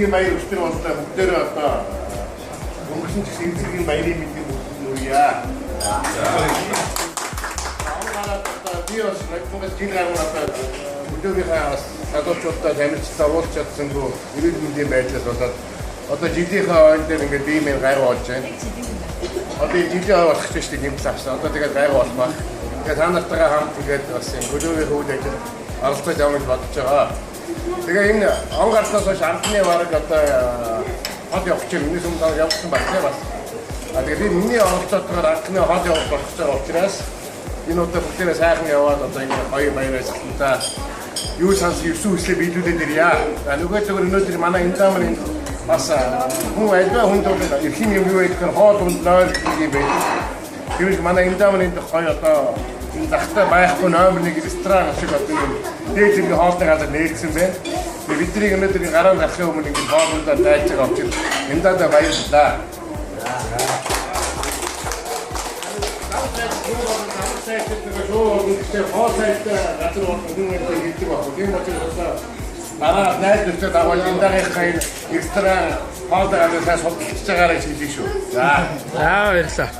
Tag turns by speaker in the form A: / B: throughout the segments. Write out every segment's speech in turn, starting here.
A: Цэргийн баяр өчтөр боллоо бүгдээрээ одоо өнгөрсөн жигс цэргийн баярын мэндийг өгье. Би бас нэгэн жил гарсан одоо бүлээгийнхээ бас салуучуудад амжилттай уулзч чадсангүй эрүүл мэндийн байдлаас болоод одоо жилийнхээ ойн дээр ингээд ийм гайгүй болж байна. Одоо жилийн ой болох ч шүү дээ нэмэлт авсан. Одоо тэгээд гайгүй болох баг. Тэгээд та нартайгаа хамт ингээд бас энэ бүлээгийнхээ үйл ажил оролцож явах гэж бодож байгаа. Тэгээ энэ он гарснаас хойш анхны бараг одоо хот явах чинь миний сүмд явсан байна бас. Тэгээд миний оролцоотойгоор анхны хот явах болох байгаа учраас энэ удаа бүгдээрээ сайхан яваад одоо энэ гоё баяраас та юу санс юусуу хүслээ биелүүлээд ирье. Нөгөө зөвөр өнөөдөр манай энэ даамын бас хүн альва хүнတို့эрхийн юм юу гэдэг хоол ундлаа юм бэ. Тэгвэл манай энэ даамын гоё одоо энэ захтай байхгүй номер 1 ресторан шиг одоо юм дээдлийн хоолны газар нээсэн байна. Бидний өнөөдөр гараа гарахын өмнө ингэ хоолндоо дайж байгаа учраас энэ даа баярлалаа. Тэг хоол сайтай газар болох хүн гэдэг баг. Тийм учраас дараа найз нөхдөд аваад энэ дараагийн ресторан хоол газар судалж байгаараа хэлье шүү. За
B: баярлалаа.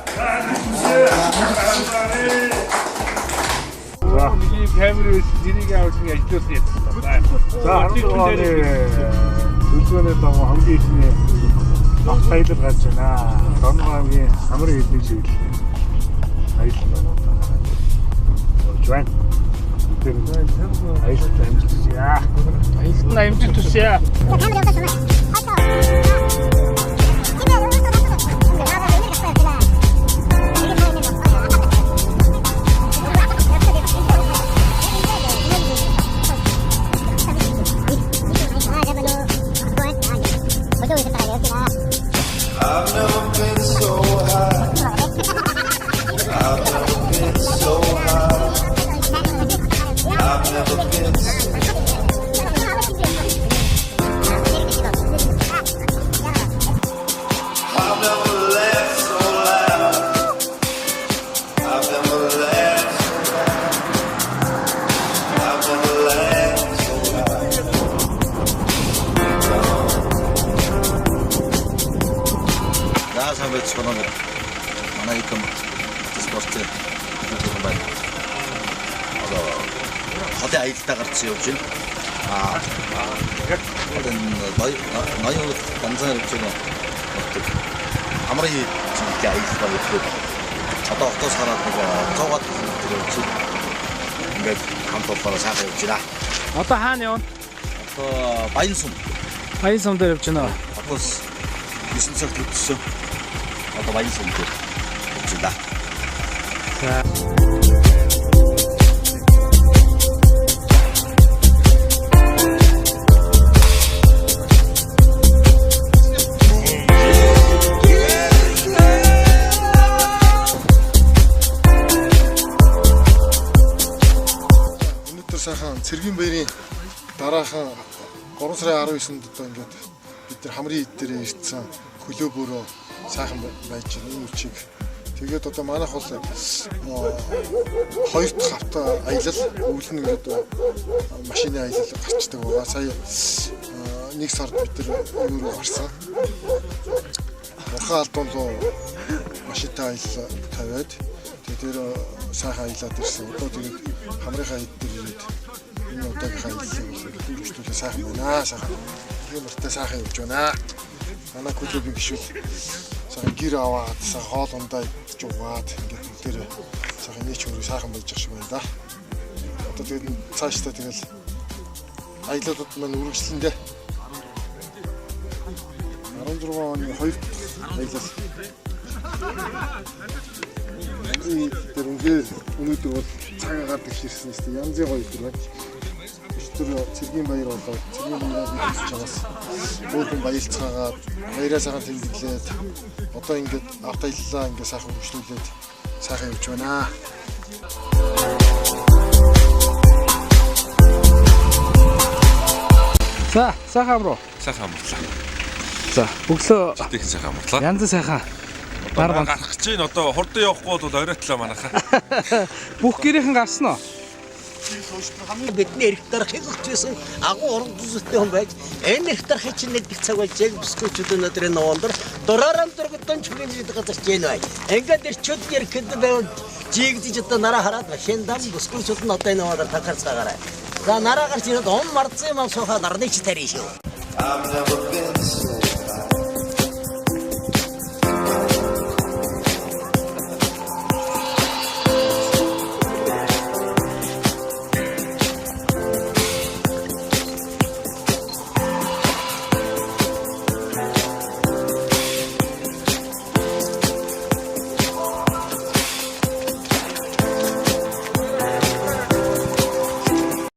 C: Миний камерын зэрэг авсан ажлуулсан юм. За үлгэнэ дагуу хамгийн ихний ах тайлбар гарч байна. Донгагийн хамрын хэлний чиглэл. Аялал Жван. Тэр аялалд амжилт хүсье.
B: Аялалд амжилт хүсье.
D: аялалтаа гарч явж байна. ноён ганцаар явж байгаа. Хамрын чиглэлийн аялал явуулдаг. Одоо хотоос хараад нэг 100-аад км явж байна. Ингээд хамт олоороо сайхан явж байна.
B: Одоо хаана явна?
D: Одоо Баянсум.
B: Баянсум дээр явж байна.
D: Хотоос 9 цаг төвчсөн. Одоо Баянсум дээр явж байна.
E: Сайхан цэргийн баярын дараахан 3 сарын 19-нд одоо ингээд бид нар хамрын ид дээр ирсэн хөлөө бөрөө сайхан байж байгаа энэ үчиг. Тэгээд одоо манайх бол 2 дахь хавтаа аялал өвлөн ингээд машины аялал гарчдаг байгаа. Сая 1 сард бид нар өөрөө гарсан. Урхан албан руу машинтай аялал тавиад тэр сайхан аялаад ирсэн. Одоо тэгээд хамрынхаа ид дээр ирээд энэ удаагийн аяллыг үргэлжлүүлээ сайхан байна. Сайхан. Тийм уртай сайхан явж байна. Манай клубын гишүүд сайхан гэр аваад сайхан хоол ундаа идж угаад ингээд тэр сайхан нийч өөрөө сайхан байж байгаа шиг байна да. Одоо тэгээд цаашдаа тэгэл аяллууд маань үргэлжлэндээ 16 оны 2 аялал тэр өнөөдөр бол цагаа гардаг ширсэн юм. Янзын гоё тэр байна. Тэр цэргийн баяр болоо цэргийн баярыг хийж байгаас өөрөөр баярлцгаагаад баяраа сайхан тэмдэглээд одоо ингээд авто аяллаа ингээд сайхан хөгжлүүлээд сайхан явж байна.
B: За, сайхан бро.
F: Сайхан амарлаа.
B: За, өглөө
F: их сайхан амарлаа.
B: Янз сайхан.
F: Баруун гарах гэж байна. Одоо хурдан явахгүй бол оройтлоо манайхаа.
B: Бүх гэрийнхэн гарсан уу?
G: Бидний эрх дарахыг өгч байсан агуу уран зүйтэй хүн байж энэ эрх дарахыг чинь нэгдэх цаг болж яг бүсгүүчүүд өнөөдөр энэ нуундар дураарам дөргөдөн чүгэнжид газарч ийн бай. Ингээд ирчүүд ирэхэд байвал жигдэж одоо нараа хараад машин дам бүсгүүчүүд нь одоо энэ нуундар такарцаагаарай. За нараа гарч ирээд он мардсан юм сууха нарны ч тарих шүү.